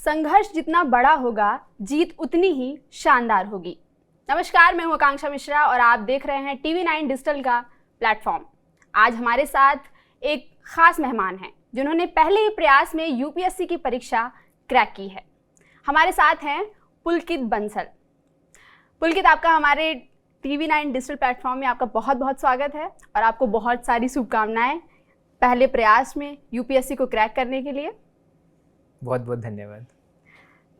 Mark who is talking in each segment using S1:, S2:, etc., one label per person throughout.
S1: संघर्ष जितना बड़ा होगा, जीत उतनी ही शानदार होगी। नमस्कार, मैं हूं आकांक्षा मिश्रा और आप देख रहे हैं TV9 डिजिटल का प्लेटफॉर्म। आज हमारे साथ एक खास मेहमान हैं जिन्होंने पहले ही प्रयास में यूपीएससी की परीक्षा क्रैक की है। हमारे साथ हैं पुलकित बंसल। पुलकित, आपका हमारे TV9 डिजिटल प्लेटफॉर्म में आपका बहुत बहुत स्वागत है और आपको बहुत सारी शुभकामनाएं पहले प्रयास में यूपीएससी को क्रैक करने के लिए।
S2: बहुत बहुत धन्यवाद।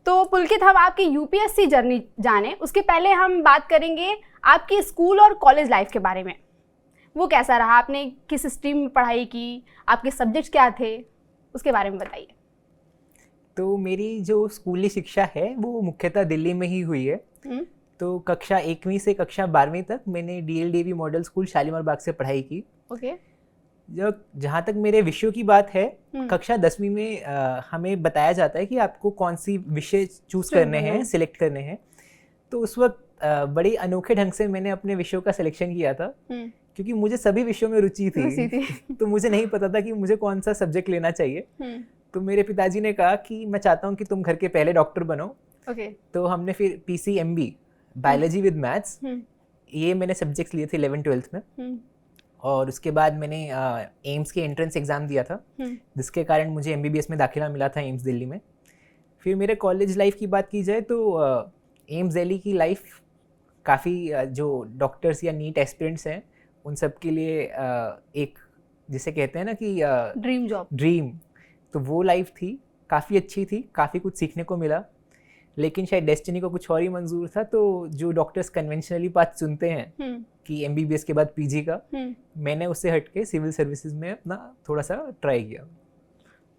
S1: तो पुलकित, हम आपकी यूपीएससी जर्नी जाने उसके पहले हम बात करेंगे आपकी स्कूल और कॉलेज लाइफ के बारे में। वो कैसा रहा, आपने किस स्ट्रीम में पढ़ाई की, आपके सब्जेक्ट्स क्या थे, उसके बारे में बताइए।
S2: तो मेरी जो स्कूली शिक्षा है वो मुख्यतः दिल्ली में ही हुई है। तो कक्षा 1वीं से कक्षा 12वीं तक मैंने DLDV मॉडल स्कूल शालीमार बाग से पढ़ाई की।
S1: ओके।
S2: जहाँ तक मेरे विषयों की बात है, कक्षा 10वीं में हमें बताया जाता है कि आपको कौन सी विषय चूज करने हैं, सिलेक्ट करने हैं। तो उस वक्त बड़ी अनोखे ढंग से मैंने अपने विषयों का सिलेक्शन किया था, क्योंकि मुझे सभी विषयों में रुचि थी। तो मुझे नहीं पता था कि मुझे कौन सा सब्जेक्ट लेना चाहिए। तो मेरे पिताजी ने कहा कि मैं चाहता हूँ कि तुम घर के पहले डॉक्टर बनो। तो हमने फिर PCMB बायोलॉजी विद मैथ्स, ये मैंने सब्जेक्ट्स लिए थे 11th-12th में। और उसके बाद मैंने एम्स के एंट्रेंस एग्ज़ाम दिया था, जिसके कारण मुझे MBBS में दाखिला मिला था एम्स दिल्ली में। फिर मेरे कॉलेज लाइफ की बात की जाए तो एम्स दिल्ली की लाइफ काफ़ी जो डॉक्टर्स या नीट एस्पिरेंट्स हैं उन सब के लिए एक, जिसे कहते हैं ना कि ड्रीम, तो वो लाइफ थी, काफ़ी अच्छी थी, काफ़ी कुछ सीखने को मिला। लेकिन शायद डेस्टिनी को कुछ और ही मंजूर था। तो जो डॉक्टर्स कन्वेंशनली पाथ चुनते हैं कि MBBS के बाद PG का, मैंने उससे हटके सिविल सर्विसेज में अपना थोड़ा सा ट्राई किया।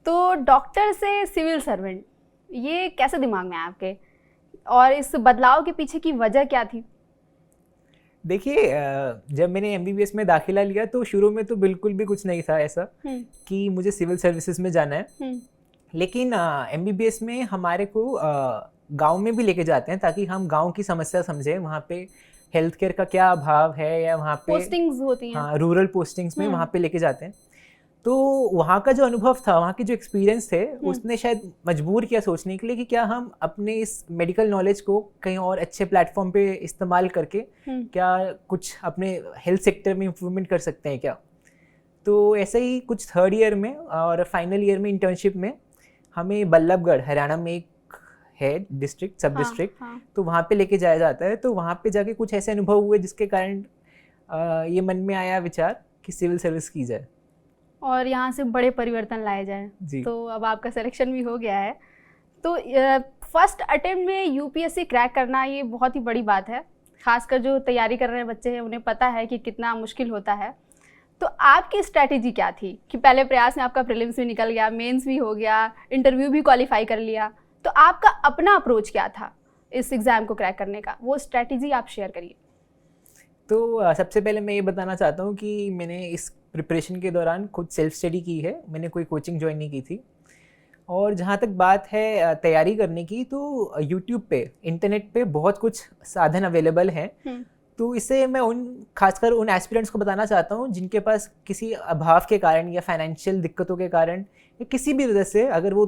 S1: तो डॉक्टर से सिविल सर्वेंट, ये कैसे दिमाग में आया आपके, और इस बदलाव के पीछे की वजह क्या थी?
S2: देखिए, जब मैंने MBBS में दाखिला लिया तो शुरू में तो बिल्कुल भी कुछ नहीं था ऐसा कि मुझे सिविल सर्विसेज में जाना है। लेकिन MBBS में हमारे को गांव में भी लेके जाते हैं ताकि हम गांव की समस्या समझें, वहाँ पे हेल्थ केयर का क्या अभाव है, या वहाँ पे
S1: पोस्टिंग्स होती हैं।
S2: हाँ, रूरल पोस्टिंग्स में वहाँ पे लेके जाते हैं। तो वहाँ का जो अनुभव था, वहाँ के जो एक्सपीरियंस थे, उसने शायद मजबूर किया सोचने के लिए कि क्या हम अपने इस मेडिकल नॉलेज को कहीं और अच्छे प्लेटफॉर्म पे इस्तेमाल करके क्या कुछ अपने हेल्थ सेक्टर में इम्प्रूवमेंट कर सकते हैं क्या। तो ऐसे ही कुछ 3rd ईयर में और फाइनल ईयर में इंटर्नशिप में हमें बल्लभगढ़, हरियाणा में एक है डिस्ट्रिक्ट, सब डिस्ट्रिक्ट, तो वहाँ पे लेके जाया जाता है। तो वहाँ पे जाके कुछ ऐसे अनुभव हुए जिसके कारण ये मन में आया विचार कि सिविल सर्विस की जाए
S1: और यहाँ से बड़े परिवर्तन लाए जाए। तो अब आपका सिलेक्शन भी हो गया है। तो फर्स्ट अटेम्प्ट में यूपीएससी क्रैक करना ये बहुत ही बड़ी बात है, खासकर जो तैयारी कर रहे हैं बच्चे हैं उन्हें पता है कि कितना मुश्किल होता है। तो आपकी स्ट्रैटेजी क्या थी कि पहले प्रयास में आपका प्रीलिम्स भी निकल गया, मेंस भी हो गया, इंटरव्यू भी क्वालिफाई कर लिया, तो आपका अपना अप्रोच क्या था इस एग्ज़ाम को क्रैक करने का, वो स्ट्रैटेजी आप शेयर करिए।
S2: तो सबसे पहले मैं ये बताना चाहता हूँ कि मैंने इस प्रिपरेशन के दौरान खुद सेल्फ स्टडी की है, मैंने कोई कोचिंग ज्वाइन नहीं की थी। और जहाँ तक बात है तैयारी करने की, तो यूट्यूब पे, इंटरनेट पे बहुत कुछ साधन अवेलेबल हैं। तो इससे मैं खासकर उन एस्पिरेंट्स को बताना चाहता हूँ जिनके पास किसी अभाव के कारण या फाइनेंशियल दिक्कतों के कारण या किसी भी वजह से अगर वो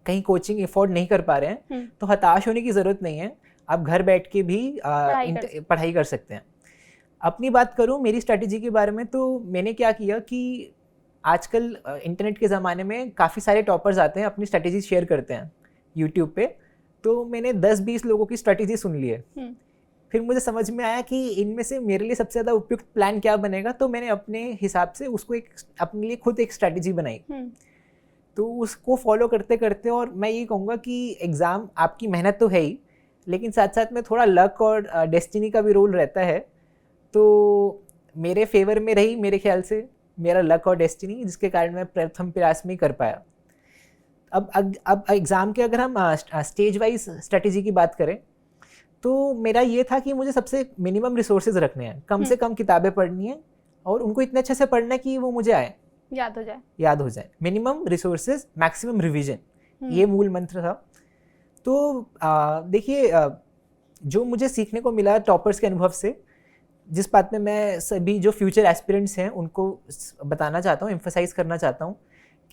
S2: कहीं कोचिंग अफोर्ड नहीं कर पा रहे हैं, तो हताश होने की ज़रूरत नहीं है। आप घर बैठ के भी पढ़ाई कर सकते हैं। अपनी बात करूं मेरी स्ट्रैटेजी के बारे में, तो मैंने क्या किया कि आजकल इंटरनेट के ज़माने में काफ़ी सारे टॉपर्स आते हैं, अपनी स्ट्रैटेजी शेयर करते हैं यूट्यूब पे। तो मैंने 10-20 लोगों की स्ट्रैटेजी सुन ली है। फिर मुझे समझ में आया कि इनमें से मेरे लिए सबसे ज़्यादा उपयुक्त प्लान क्या बनेगा। तो मैंने अपने हिसाब से उसको अपने लिए खुद एक स्ट्रैटेजी बनाई। तो उसको फॉलो करते करते, और मैं ये कहूँगा कि एग्ज़ाम आपकी मेहनत तो है ही, लेकिन साथ साथ में थोड़ा लक और डेस्टिनी का भी रोल रहता है। तो मेरे फेवर में रही मेरे ख्याल से मेरा लक और डेस्टिनी, जिसके कारण मैं प्रथम प्रयास में ही कर पाया। अब एग्ज़ाम के अगर हम स्टेज वाइज स्ट्रेटेजी की बात करें, तो मेरा ये था कि मुझे सबसे मिनिमम रिसोर्सेज रखने हैं, कम से कम किताबें पढ़नी है और उनको इतने अच्छे से पढ़ना है कि वो मुझे आए, याद हो जाए। मिनिमम रिसोर्सेज, मैक्सिमम रिवीजन, ये मूल मंत्र था। तो देखिए, जो मुझे सीखने को मिला टॉपर्स के अनुभव से, जिस बात में मैं सभी जो फ्यूचर एस्पिरेंट्स हैं उनको बताना चाहता हूँ, एम्फसाइज करना चाहता हूँ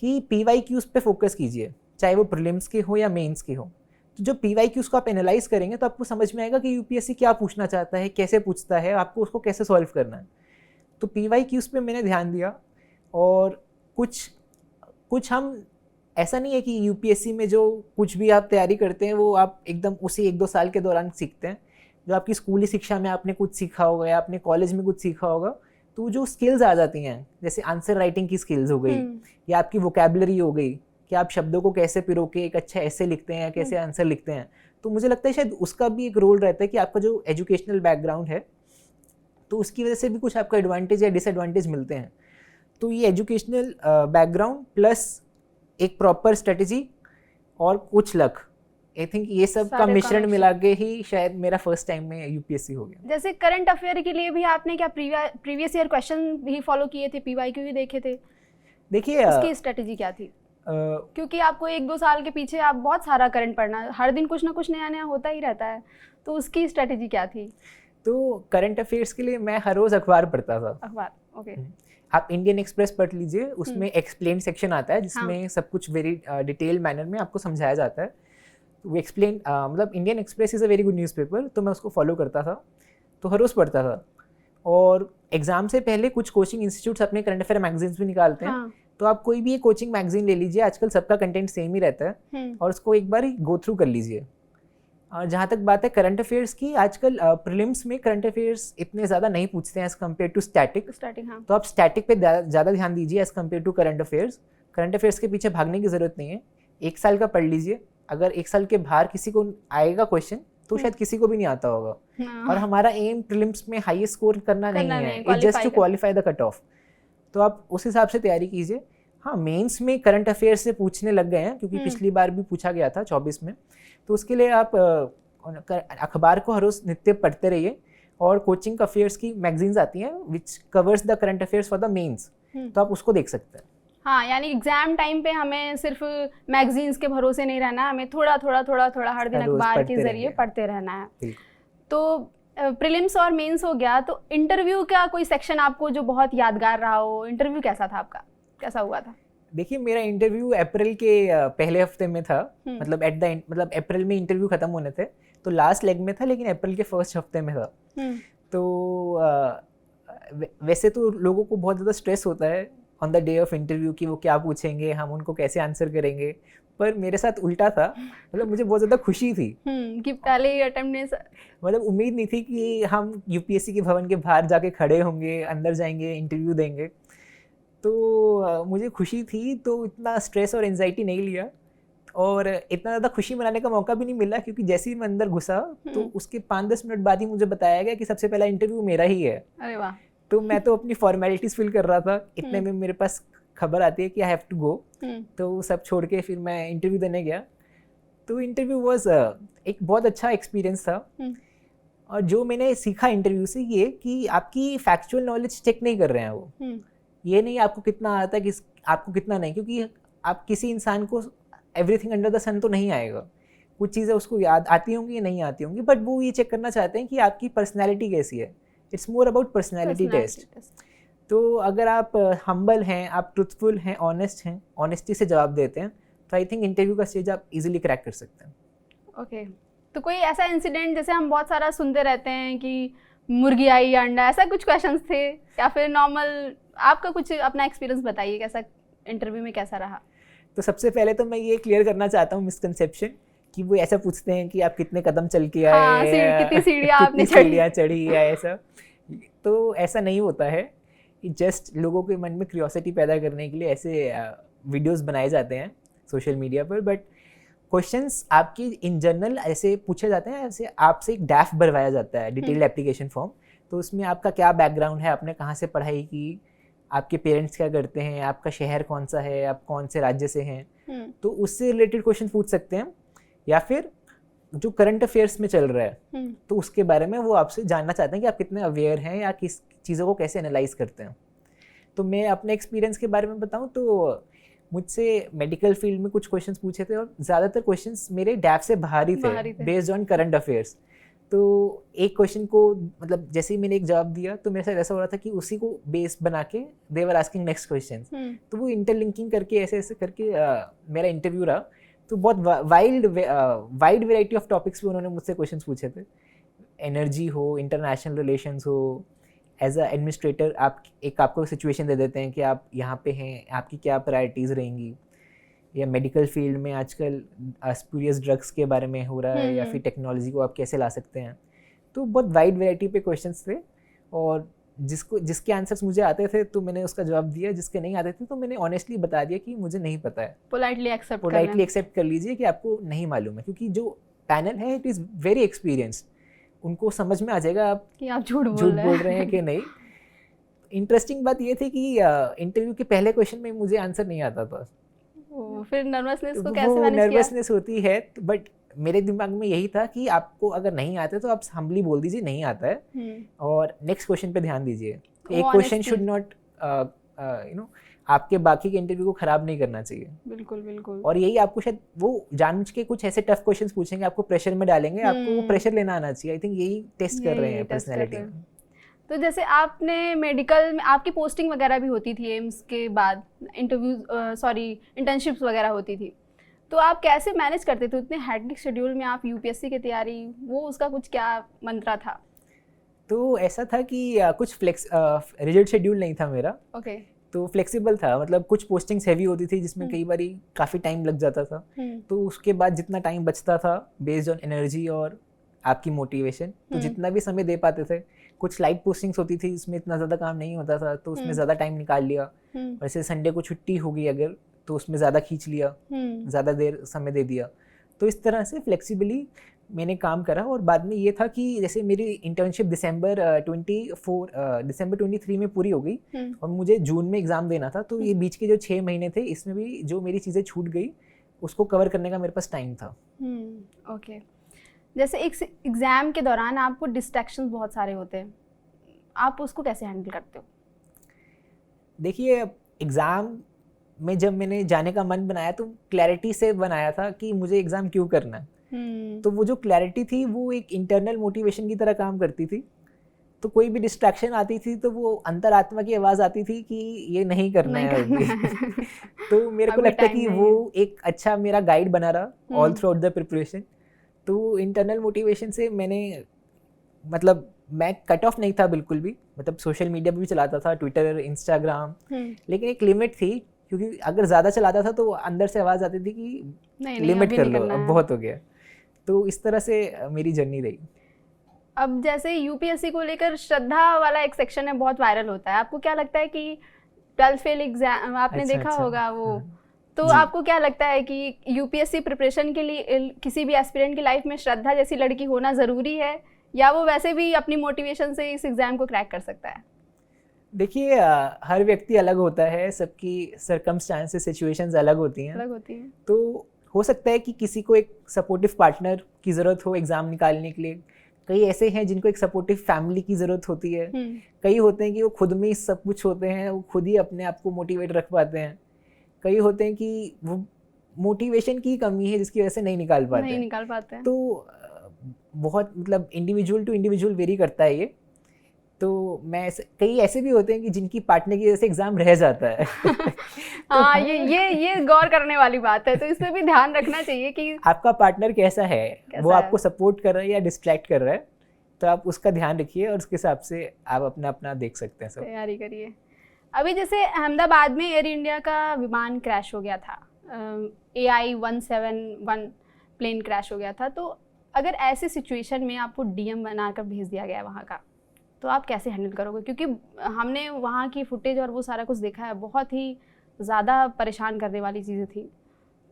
S2: कि PYQs पे फोकस कीजिए। चाहे वो प्रीलिम्स के हो या मेंस के हो। तो जो PYQs को आप एनालाइज करेंगे तो आपको समझ में आएगा कि यूपीएससी क्या पूछना चाहता है, कैसे पूछता है, आपको उसको कैसे सॉल्व करना है। तो PYQs पे मैंने ध्यान दिया, और कुछ हम ऐसा नहीं है कि यूपीएससी में जो कुछ भी आप तैयारी करते हैं वो आप एकदम उसी 1-2 साल के दौरान सीखते हैं। जो आपकी स्कूली शिक्षा में आपने कुछ सीखा होगा या आपने कॉलेज में कुछ सीखा होगा, तो जो स्किल्स आ जाती हैं, जैसे आंसर राइटिंग की स्किल्स हो गई या आपकी वोकैबुलरी हो गई कि आप शब्दों को कैसे पिरो के एक अच्छा ऐसे लिखते हैं या कैसे आंसर लिखते हैं। तो मुझे लगता है शायद उसका भी एक रोल रहता है कि आपका जो एजुकेशनल बैकग्राउंड है तो उसकी वजह से भी कुछ आपको एडवांटेज या डिसएडवांटेज मिलते हैं। तो ये एजुकेशनल बैकग्राउंड प्लस एक प्रॉपर स्ट्रेटजी और कुछ लक, आई थिंक ये सब का मिश्रण मिला के ही शायद मेरा फर्स्ट टाइम में यूपीएससी हो गया।
S1: जैसे करंट अफेयर के लिए भी आपने क्या प्रीवियस ईयर क्वेश्चन भी फॉलो किए थे, पीवाईक्यू भी देखे थे?
S2: देखिए
S1: उसकी स्ट्रेटजी क्या थी? क्योंकि आपको 1-2 साल के पीछे आप बहुत सारा करंट पढ़ना, हर दिन कुछ ना कुछ नया नया होता ही रहता है, तो उसकी स्ट्रेटजी क्या थी?
S2: तो करंट अफेयर्स के लिए मैं हर रोज अखबार पढ़ता था।
S1: अखबार, ओके।
S2: आप इंडियन एक्सप्रेस पढ़ लीजिए, उसमें एक्सप्लेन सेक्शन आता है जिसमें सब कुछ वेरी डिटेल मैनर में आपको समझाया जाता है। वो एक्सप्लेन मतलब Indian express is a very good newspaper, तो मैं उसको फॉलो करता था, तो हर रोज़ पढ़ता था। और एग्जाम से पहले कुछ कोचिंग इंस्टीट्यूट्स अपने करंट अफेयर मैगजीन्स भी निकालते हैं। तो आप कोई भी एक कोचिंग मैगजीन ले लीजिए, आजकल सबका कंटेंट सेम ही रहता है, और उसको एक बार गो थ्रू कर लीजिए। और जहाँ तक बात है करंट अफेयर्स की, आजकल प्रीलिम्स में करंट अफेयर्स इतने ज़्यादा नहीं पूछते हैं एज़ कम्पेयर टू स्टैटिक।
S1: हाँ।
S2: तो आप स्टैटिक पे ज़्यादा ध्यान दीजिए as compared to current affairs. Current affairs के पीछे भागने की ज़रूरत नहीं है, 1 साल का पढ़ लीजिए। अगर 1 साल के बाहर किसी को आएगा क्वेश्चन तो शायद किसी को भी नहीं आता होगा। और हमारा एम प्रीलिम्स में हाईएस्ट स्कोर करना नहीं है, it's just to qualify the cut off. तो आप उस हिसाब से तैयारी कीजिए। हाँ, मेंस में करंट अफेयर्स से पूछने लग गए हैं, क्योंकि पिछली बार भी पूछा गया था 24 में। तो उसके लिए आप अखबार को हर रोज नित्य पढ़ते रहिए, और कोचिंग अफेयर्स की मैगजीन्स आती हैं which covers the current affairs for the mains, तो आप उसको देख सकते हैं।
S1: हाँ, यानी एग्जाम टाइम पे हमें सिर्फ मैगजीन्स के भरोसे नहीं रहना, हमें थोड़ा हर दिन अखबार के जरिए पढ़ते रहना है। तो प्रीलिम्स और मेंस हो गया, तो इंटरव्यू का कोई सेक्शन आपको जो बहुत यादगार रहा हो? इंटरव्यू कैसा था आपका, कैसा हुआ था?
S2: देखिए, मेरा इंटरव्यू अप्रैल के पहले हफ्ते में था, मतलब एट द एंड, मतलब अप्रैल में इंटरव्यू खत्म होने थे, तो लास्ट लेग में था, लेकिन अप्रैल के फर्स्ट हफ्ते में था। तो वैसे तो लोगों को बहुत ज़्यादा स्ट्रेस होता है on the day of interview कि वो क्या पूछेंगे, हम उनको कैसे आंसर करेंगे, पर मेरे साथ उल्टा था। मतलब मुझे बहुत ज़्यादा खुशी थी
S1: कि पहले ही अटेम्प्ट में, मतलब
S2: उम्मीद नहीं थी कि हम यूपीएससी के भवन के बाहर जाके खड़े होंगे, अंदर जाएंगे, इंटरव्यू देंगे। तो मुझे खुशी थी, तो इतना स्ट्रेस और एंजाइटी नहीं लिया, और इतना ज़्यादा खुशी मनाने का मौका भी नहीं मिला, क्योंकि जैसे ही मैं अंदर घुसा तो उसके 5-10 मिनट बाद ही मुझे बताया गया कि सबसे पहला इंटरव्यू मेरा ही है।
S1: अरे वाह।
S2: तो मैं तो अपनी फॉर्मेलिटीज़ फिल कर रहा था, इतने में मेरे पास खबर आती है कि आई हैव टू गो। तो सब छोड़ के फिर मैं इंटरव्यू देने गया। तो इंटरव्यू वाज एक बहुत अच्छा एक्सपीरियंस था। और जो मैंने सीखा इंटरव्यू से ये कि आपकी फैक्चुअल नॉलेज चेक नहीं कर रहे हैं वो, ये नहीं आपको कितना आता है, आपको कितना नहीं, क्योंकि आप किसी इंसान को एवरीथिंग अंडर द सन तो नहीं आएगा, कुछ चीज़ें उसको याद आती होंगी या नहीं आती होंगी, बट वो ये चेक करना चाहते हैं कि आपकी पर्सनैलिटी कैसी है। It's more about personality test. तो अगर आप हम्बल हैं, आप ट्रुथफुल हैं, ऑनेस्ट हैं, ऑनेस्टी से जवाब देते हैं, तो आई थिंक इंटरव्यू का स्टेज आप इजीली क्रैक कर सकते हैं।
S1: ओके। तो कोई ऐसा इंसिडेंट, जैसे हम बहुत सारा सुनते रहते हैं कि मुर्गी आई या अंडा, ऐसा कुछ क्वेश्चंस थे या फिर नॉर्मल? आपका कुछ अपना एक्सपीरियंस बताइए, कैसा इंटरव्यू में कैसा रहा?
S2: तो सबसे पहले तो मैं ये क्लियर करना चाहता हूँ मिसकंसेप्शन कि वो ऐसा पूछते हैं कि आप कितने कदम चल के आए,
S1: कितनी सीढ़ियाँ
S2: चढ़ी या ऐसा। तो ऐसा नहीं होता है, जस्ट लोगों के मन में क्यूरियोसिटी पैदा करने के लिए ऐसे वीडियोस बनाए जाते हैं सोशल मीडिया पर। बट क्वेश्चंस आपकी इन जनरल ऐसे पूछे जाते हैं, ऐसे आपसे एक डैफ भरवाया जाता है, डिटेल्ड एप्लीकेशन फॉर्म। तो उसमें आपका क्या बैकग्राउंड है, आपने कहाँ से पढ़ाई की, आपके पेरेंट्स क्या करते हैं, आपका शहर कौन सा है, आप कौन से राज्य से हैं, तो उससे रिलेटेड क्वेश्चन पूछ सकते हैं। या फिर जो करंट अफेयर्स में चल रहा है तो उसके बारे में वो आपसे जानना चाहते हैं कि आप कितने अवेयर हैं या किस चीज़ों को कैसे एनालाइज करते हैं। तो मैं अपने एक्सपीरियंस के बारे में बताऊं तो मुझसे मेडिकल फील्ड में कुछ क्वेश्चंस पूछे थे, और ज़्यादातर क्वेश्चंस मेरे डैफ से बाहर ही थे, बेस्ड ऑन करंट अफेयर्स। तो एक क्वेश्चन को, मतलब जैसे ही मैंने एक जवाब दिया तो मेरे साथ ऐसा हो रहा था कि उसी को बेस बना के दे वर आस्किंग नेक्स्ट क्वेश्चन। तो वो इंटरलिंकिंग करके ऐसे ऐसे करके मेरा इंटरव्यू रहा। तो बहुत वाइड वैरायटी ऑफ टॉपिक्स पे उन्होंने मुझसे क्वेश्चंस पूछे थे। एनर्जी हो, इंटरनेशनल रिलेशंस हो, एज अ एडमिनिस्ट्रेटर आपको सिचुएशन दे देते हैं कि आप यहाँ पे हैं, आपकी क्या प्रायोरिटीज़ रहेंगी, या मेडिकल फील्ड में आजकल स्पूरियस ड्रग्स के बारे में हो रहा है, या फिर टेक्नोलॉजी को आप कैसे ला सकते हैं। तो बहुत वाइड वैरायटी पे क्वेश्चंस थे, और जिसके आंसर्स मुझे आते थे तो मैंने उसका जवाब दिया, जिसके नहीं आते थे तो मैंने ऑनेस्टली बता दिया कि मुझे नहीं पता है।
S1: पोलाइटली
S2: एक्सेप्ट कर लीजिए कि आपको नहीं मालूम है, क्योंकि जो पैनल है इट इज़ वेरी एक्सपीरियंस्ड, उनको समझ में आ जाएगा आप
S1: कि आप झूठ
S2: बोल रहे हैं कि नहीं। इंटरेस्टिंग बात ये थी कि इंटरव्यू के पहले क्वेश्चन में मुझे आंसर नहीं आता था।
S1: फिर नर्वसनेस को कैसे मैनेज किया?
S2: नर्वसनेस होती है, बट मेरे दिमाग में यही था कि आपको अगर नहीं आता तो आप हम्बली बोल दीजिए नहीं आता है, और नेक्स्ट क्वेश्चन पे ध्यान दीजिए। एक क्वेश्चन शुड नॉट आपके बाकी के इंटरव्यू को खराब नहीं करना चाहिए।
S1: बिल्कुल। और
S2: यही आपको शायद वो जानबूझ के कुछ ऐसे टफ क्वेश्चंस पूछेंगे, आपको प्रेशर में डालेंगे, आपको वो प्रेशर लेना आना चाहिए। आई थिंक यही टेस्ट कर रहे हैं पर्सनैलिटी में।
S1: तो जैसे आपने मेडिकल में आपकी पोस्टिंग वगैरह भी होती थी, एम्स के बाद इंटर्नशिप्स वगैरह होती थी, तो आप कैसे मैनेज करते थे उतने हेक्टिक शेड्यूल में? आप यूपीएससी की तैयारी, वो उसका कुछ क्या मंत्रा था?
S2: तो ऐसा था कि कुछ रिजिड शेड्यूल नहीं था मेरा।
S1: ओके।
S2: तो फ्लेक्सिबल था, मतलब कुछ पोस्टिंग्स हैवी होती थी जिसमें कई बारी काफ़ी टाइम लग जाता था, तो उसके बाद जितना टाइम बचता था बेस्ड ऑन एनर्जी और आपकी मोटिवेशन, तो जितना भी समय दे पाते थे। कुछ लाइट पोस्टिंग्स होती थी जिसमें इतना ज़्यादा काम नहीं होता था, तो उसमें ज़्यादा टाइम निकाल लिया। वैसे संडे को छुट्टी होगी अगर, तो उसमें ज़्यादा खींच लिया, ज़्यादा देर समय दे दिया। तो इस तरह से फ्लेक्सिबली मैंने काम करा। और बाद में ये था कि जैसे मेरी इंटर्नशिप दिसंबर 23 में पूरी हो गई, और मुझे जून में एग्ज़ाम देना था, तो ये बीच के जो 6 महीने थे इसमें भी जो मेरी चीज़ें छूट गई उसको कवर करने का मेरे पास टाइम था।
S1: ओके। जैसे एक एग्ज़ाम के दौरान आपको डिस्ट्रैक्शंस बहुत सारे होते हैं, आप उसको कैसे हैंडल करते हो?
S2: देखिए, एग्ज़ाम में जब मैंने जाने का मन बनाया तो क्लैरिटी से बनाया था कि मुझे एग्ज़ाम क्यों करना है। तो वो जो क्लैरिटी थी वो एक इंटरनल मोटिवेशन की तरह काम करती थी। तो कोई भी डिस्ट्रैक्शन आती थी तो वो अंतरात्मा की आवाज़ आती थी कि ये नहीं करना है अभी। तो मेरे को लगता है कि वो एक अच्छा मेरा गाइड बना रहा all through out the preparation. तो इंटरनल मोटिवेशन से मतलब मैं कट ऑफ नहीं था बिल्कुल भी, मतलब सोशल मीडिया पे भी चलाता था, ट्विटर, इंस्टाग्राम, लेकिन एक लिमिट थी, क्योंकि अगर ज़्यादा चलाता था तो अंदर से आवाज़ आती थी कि लिमिट कर लो, अब बहुत हो गया। तो इस तरह से मेरी जर्नी रही।
S1: अब जैसे यूपीएससी को लेकर श्रद्धा वाला एक सेक्शन है, बहुत वायरल होता है, आपको क्या लगता है कि 12th फेल एग्जाम आपने देखा होगा वो, तो आपको क्या लगता है कि यूपीएससी प्रिपरेशन के लिए किसी भी एस्पिरेंट की लाइफ में श्रद्धा जैसी लड़की होना ज़रूरी है, या वो वैसे भी अपनी मोटिवेशन से इस एग्ज़ाम को क्रैक कर सकता है?
S2: देखिए, हर व्यक्ति अलग होता है, सबकी सर्कमस्टांसेस, सिचुएशंस अलग होती हैं। तो हो सकता है कि किसी को एक सपोर्टिव पार्टनर की ज़रूरत हो एग्ज़ाम निकालने के लिए। कई ऐसे हैं जिनको एक सपोर्टिव फैमिली की ज़रूरत होती है। कई होते हैं कि वो खुद में ही सब कुछ होते हैं, वो खुद ही अपने आप को मोटिवेट रख पाते हैं। कई होते हैं कि वो मोटिवेशन की कमी है जिसकी वजह से नहीं निकाल पाते हैं। तो बहुत मतलब इंडिविजुअल टू इंडिविजुअल वेरी करता है ये। तो कई ऐसे भी होते हैं कि जिनकी पार्टनर की वजह से एग्जाम रह जाता है।
S1: हाँ, ये गौर करने वाली बात है, तो इस पे भी ध्यान रखना चाहिए कि
S2: आपका पार्टनर कैसा है, वो आपको सपोर्ट कर रहा है या डिस्ट्रैक्ट कर रहा है, तो आप उसका ध्यान रखिए और उसके हिसाब से आप अपना देख सकते हैं, सब
S1: तैयारी करिए। अभी जैसे अहमदाबाद में एयर इंडिया का विमान क्रैश हो गया था, AI-171 प्लेन क्रैश हो गया था, तो अगर ऐसी सिचुएशन में आपको DM बनाकर भेज दिया गया वहाँ का, तो आप कैसे हैंडल करोगे? क्योंकि हमने वहाँ की फुटेज और वो सारा कुछ देखा है, बहुत ही ज़्यादा परेशान करने वाली चीज़ें थी।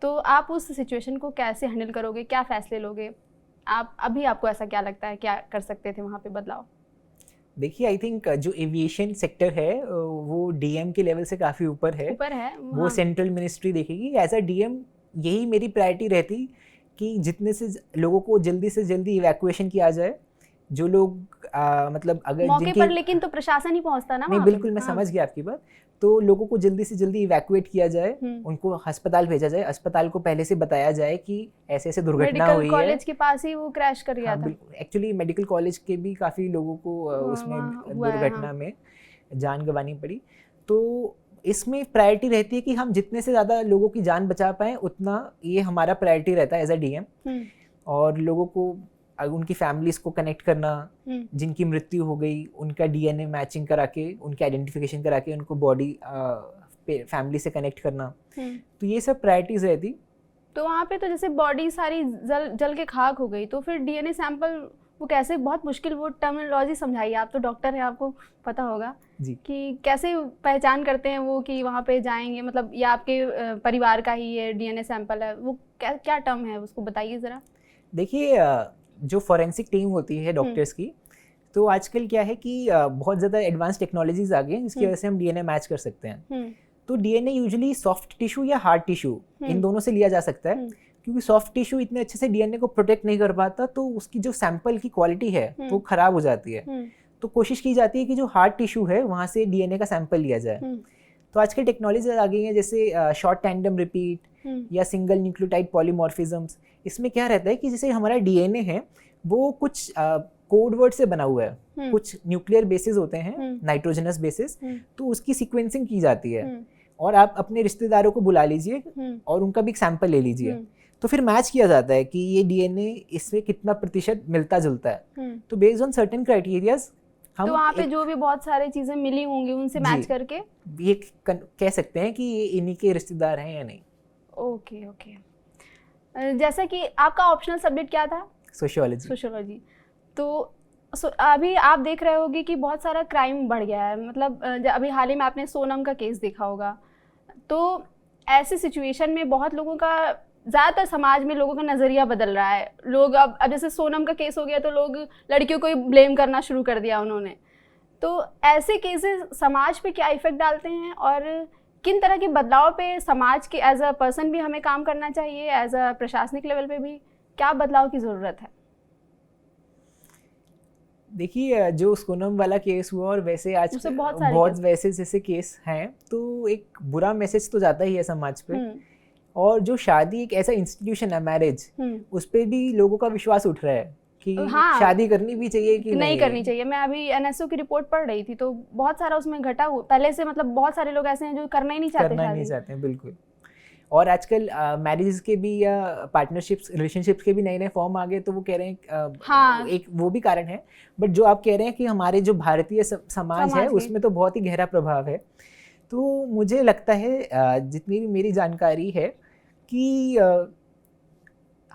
S1: तो आप उस सिचुएशन को कैसे हैंडल करोगे, क्या फ़ैसले लोगे? आपको ऐसा क्या लगता है, क्या कर सकते थे वहाँ पे बदलाव?
S2: देखिए, आई थिंक जो एविएशन सेक्टर है वो DM के लेवल से काफ़ी ऊपर है। वो सेंट्रल मिनिस्ट्री देखेगी। एज अ DM यही मेरी प्रायोरिटी रहती कि जितने से लोगों को जल्दी से जल्दी इवैक्यूएशन किया जाए। जो लोग मतलब अगर
S1: मौके पर, लेकिन तो प्रशासन ही पहुंचता ना।
S2: नहीं, बिल्कुल मैं समझ गया आपकी बात। तो लोगों को जल्दी से जल्दी इवैक्यूएट किया जाए, उनको अस्पताल भेजा जाए, अस्पताल को पहले से बताया जाए कि ऐसे ऐसे दुर्घटना हुई है।
S1: मेडिकल कॉलेज के पास ही वो क्रैश कर गया था।
S2: एक्चुअली मेडिकल कॉलेज के भी काफ़ी लोगों को उसमें दुर्घटना में जान गंवानी पड़ी। तो इसमें प्रायोरिटी रहती है कि हम जितने से ज़्यादा लोगों की जान बचा पाएँ उतना ये हमारा प्रायोरिटी रहता है एज अ डीएम। और लोगों को उनकी फैमिलीज को कनेक्ट करना, जिनकी मृत्यु हो गई उनका डीएनए मैचिंग करा के, उनकी आइडेंटिफिकेशन करा के उनको बॉडी फैमिली से कनेक्ट करना, तो ये सब प्रायोरिटीज रहती।
S1: तो वहाँ पे तो जैसे बॉडी सारी जल के खाक हो गई, तो फिर डीएनए सैंपल वो कैसे, बहुत मुश्किल, वो टर्मिनोलॉजी समझाइए, आप तो डॉक्टर हैं, आपको पता होगा
S2: जी
S1: कि कैसे पहचान करते हैं वो कि वहाँ पे जाएंगे, मतलब या आपके परिवार का ही ये डीएनए सैंपल है, वो क्या टर्म है उसको बताइए ज़रा।
S2: देखिए जो फॉरेंसिक टीम होती है डॉक्टर्स की, तो आजकल क्या है कि बहुत ज़्यादा एडवांस टेक्नोलॉजीज आ गई हैं जिसकी वजह से हम डीएनए मैच कर सकते हैं। तो डीएनए यूजुअली सॉफ्ट टिश्यू या हार्ड टिश्यू इन दोनों से लिया जा सकता है, क्योंकि सॉफ्ट टिश्यू इतने अच्छे से डीएनए को प्रोटेक्ट नहीं कर पाता, तो उसकी जो सैंपल की क्वालिटी है वो खराब हो जाती है। तो कोशिश की जाती है कि जो हार्ड टिश्यू है वहाँ से डीएनए का सैंपल लिया जाए। तो आजकल टेक्नोलॉजी आ गई है जैसे शॉर्ट टैंडम रिपीट या सिंगल न्यूक्लियोटाइड पॉलीमॉर्फिज्म्स। इसमें क्या रहता है कि जैसे हमारा डीएनए है वो कुछ कोड वर्ड से बना हुआ है, कुछ न्यूक्लियर बेसिस होते हैं, नाइट्रोजनस बेसिस, तो उसकी सीक्वेंसिंग की जाती है। और आप अपने रिश्तेदारों को बुला लीजिए और उनका भी एक सैंपल ले लीजिए, तो फिर मैच किया जाता है कि ये डीएनए इसमें कितना प्रतिशत मिलता जुलता है। तो बेस्ड ऑन सर्टेन क्राइटेरियाज हम
S1: तो वहाँ पे जो भी बहुत सारी चीजें मिली होंगी उनसे मैच करके
S2: ये कह सकते हैं कि ये इन्हीं के रिश्तेदार हैं या नहीं।
S1: Okay okay. जैसा कि आपका ऑप्शनल सब्जेक्ट क्या था? सोशियोलॉजी। तो अभी आप देख रहे होगे कि बहुत सारा क्राइम बढ़ गया है, मतलब अभी हाल ही में आपने सोनम का केस देखा होगा। तो ऐसी सिचुएशन में बहुत लोगों का, ज़्यादातर समाज में लोगों का नज़रिया बदल रहा है। लोग अब जैसे सोनम का केस हो गया तो लोग लड़कियों को ही ब्लेम करना शुरू कर दिया उन्होंने। तो ऐसे केसेस समाज पे क्या इफ़ेक्ट डालते हैं और किन तरह के बदलाव पे समाज के एज अ पर्सन भी हमें काम करना चाहिए, एज अ प्रशासनिक लेवल पे भी क्या बदलाव की ज़रूरत है?
S2: देखिए जो सोनम वाला केस हुआ और वैसे आज बहुत वैसे जैसे केस हैं, तो एक बुरा मैसेज तो जाता ही है समाज पे। और जो शादी एक ऐसा इंस्टीट्यूशन है, मैरिज, उस पर भी लोगों का विश्वास उठ रहा है कि शादी करनी भी चाहिए कि नहीं
S1: करनी चाहिए। मैं अभी एनएसओ की रिपोर्ट पढ़ रही थी तो बहुत सारा उसमें घटा हुआ पहले से, मतलब बहुत सारे लोग ऐसे हैं जो करना ही नहीं चाहते।
S2: बिल्कुल। और आजकल मैरिज के भी या पार्टनरशिप्स, रिलेशनशिप्स के भी नए नए फॉर्म आ गए, तो वो कह रहे हैं एक वो भी कारण है। बट जो आप कह रहे हैं कि हमारे जो भारतीय समाज है उसमें तो बहुत ही गहरा प्रभाव है। तो मुझे लगता है जितनी भी मेरी जानकारी है कि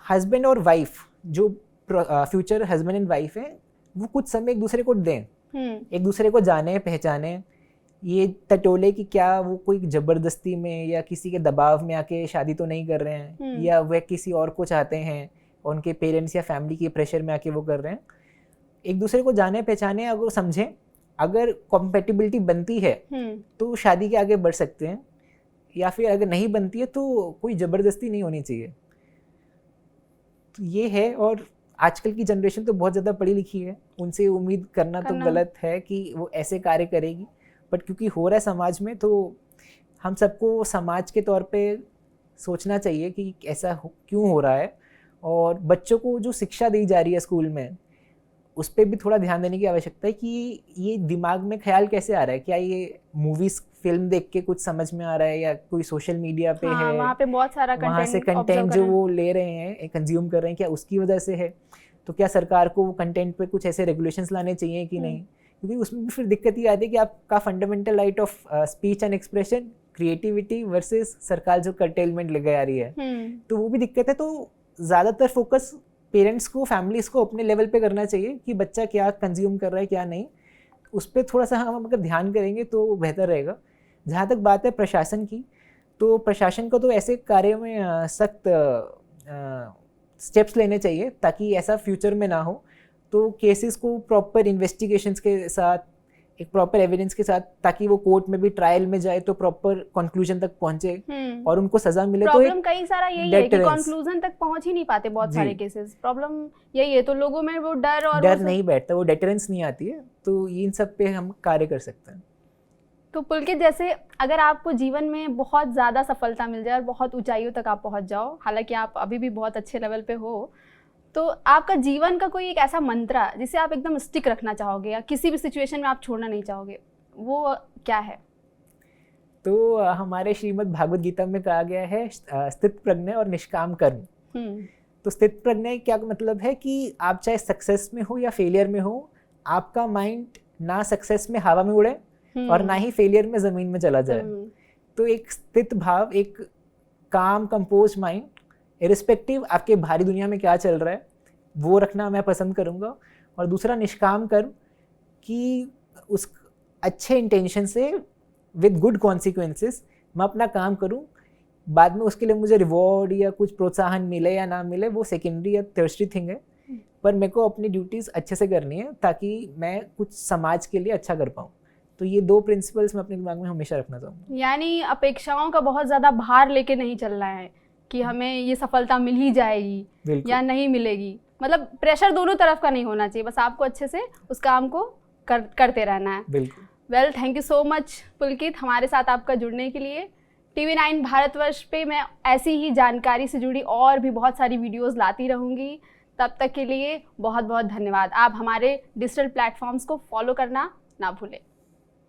S2: हस्बैंड और वाइफ, जो फ्यूचर हस्बैंड एंड वाइफ है, वो कुछ समय एक दूसरे को दें, एक दूसरे को जाने पहचाने। ये टटोले कि क्या वो कोई ज़बरदस्ती में या किसी के दबाव में आके शादी तो नहीं कर रहे हैं, या वह किसी और को चाहते हैं और उनके पेरेंट्स या फैमिली के प्रेशर में आके वो कर रहे हैं। एक दूसरे को जाने पहचाने, अगर समझें, अगर कॉम्पेटिबिलिटी बनती है तो शादी के आगे बढ़ सकते हैं, या फिर अगर नहीं बनती है तो कोई ज़बरदस्ती नहीं होनी चाहिए। तो ये है। और आजकल की जनरेशन तो बहुत ज़्यादा पढ़ी लिखी है, उनसे उम्मीद करना तो गलत है कि वो ऐसे कार्य करेगी। बट क्योंकि हो रहा है समाज में, तो हम सबको समाज के तौर पे सोचना चाहिए कि ऐसा क्यों हो रहा है। और बच्चों को जो शिक्षा दी जा रही है स्कूल में, उस पर भी थोड़ा ध्यान देने की आवश्यकता है कि ये दिमाग में ख्याल कैसे आ रहा है। क्या ये मूवीज़, फिल्म देख के कुछ समझ में आ रहा है, या कोई सोशल मीडिया पे है,
S1: वहाँ पे बहुत सारा
S2: वहाँ से कंटेंट जो वो ले रहे हैं, कंज्यूम कर रहे हैं, क्या उसकी वजह से है? तो क्या सरकार को कंटेंट पे कुछ ऐसे रेगुलेशंस लाने चाहिए कि नहीं? क्योंकि उसमें भी फिर दिक्कत ये आती है कि आपका fundamental right of speech and expression, creativity versus सरकार जो कर्टेलमेंट लेके आ रही है, तो वो भी दिक्कत है। तो ज़्यादातर फोकस पेरेंट्स को, फैमिलीज़ को अपने लेवल पे करना चाहिए कि बच्चा क्या कंज्यूम कर रहा है क्या नहीं, उस पर थोड़ा सा हम अगर ध्यान करेंगे तो बेहतर रहेगा। जहाँ तक बात है प्रशासन की, तो प्रशासन को तो ऐसे कार्यों में सख्त स्टेप्स लेने चाहिए ताकि ऐसा फ्यूचर में ना हो। तो केसेस को प्रॉपर इन्वेस्टिगेशंस के साथ, एक प्रॉपर एविडेंस के साथ, ताकि वो कोर्ट में भी ट्रायल में जाए तो प्रॉपर कंक्लूजन तक पहुंचे और उनको सजा मिले।
S1: प्रॉब्लम कई सारा यही है कि कंक्लूजन तक पहुंच ही नहीं पाते बहुत सारे केसेस। प्रॉब्लम यही है, तो लोगों में वो डर
S2: नहीं बैठता, वो डेटरेंस नहीं आती है। तो इन सब पे हम कार्य कर सकते हैं।
S1: तो पुलकित, जैसे अगर आपको जीवन में बहुत ज़्यादा सफलता मिल जाए और बहुत ऊंचाइयों तक आप पहुंच जाओ, हालांकि आप अभी भी बहुत अच्छे लेवल पे हो, तो आपका जीवन का कोई एक ऐसा मंत्र जिसे आप एकदम स्टिक रखना चाहोगे या किसी भी सिचुएशन में आप छोड़ना नहीं चाहोगे, वो क्या है?
S2: तो हमारे श्रीमद् भागवत गीता में कहा गया है स्थित प्रज्ञ और निष्काम कर्म। तो स्थित प्रज्ञ क्या मतलब है कि आप चाहे सक्सेस में हो या फेलियर में हो, आपका माइंड ना सक्सेस में हवा में उड़े और ना ही फेलियर में ज़मीन में चला जाए। तो एक स्थित भाव, एक काम कंपोज माइंड, इरिस्पेक्टिव आपके बाहरी दुनिया में क्या चल रहा है, वो रखना मैं पसंद करूँगा। और दूसरा निष्काम कर्म, कि उस अच्छे इंटेंशन से विद गुड कॉन्सिक्वेंसेस मैं अपना काम करूँ, बाद में उसके लिए मुझे रिवॉर्ड या कुछ प्रोत्साहन मिले या ना मिले वो सेकेंडरी या टर्शरी थिंग है, पर मेरे को अपनी ड्यूटीज़ अच्छे से करनी है ताकि मैं कुछ समाज के लिए अच्छा कर पाऊँ। तो ये 2 प्रिंसिपल्स मैं अपने दिमाग में हमेशा रखना चाहूँगा।
S1: यानी अपेक्षाओं का बहुत ज़्यादा भार लेके नहीं चलना है कि हमें ये सफलता मिल ही जाएगी या नहीं मिलेगी, मतलब प्रेशर दोनों तरफ का नहीं होना चाहिए, बस आपको अच्छे से उस काम को करते रहना है।
S2: बिल्कुल।
S1: Well, thank you so much Pulkit हमारे साथ आपका जुड़ने के लिए। TV9 भारतवर्ष पे मैं ऐसी ही जानकारी से जुड़ी और भी बहुत सारी वीडियोस लाती रहूँगी। तब तक के लिए बहुत बहुत धन्यवाद। आप हमारे डिजिटल प्लेटफॉर्म्स को फॉलो करना ना भूलें।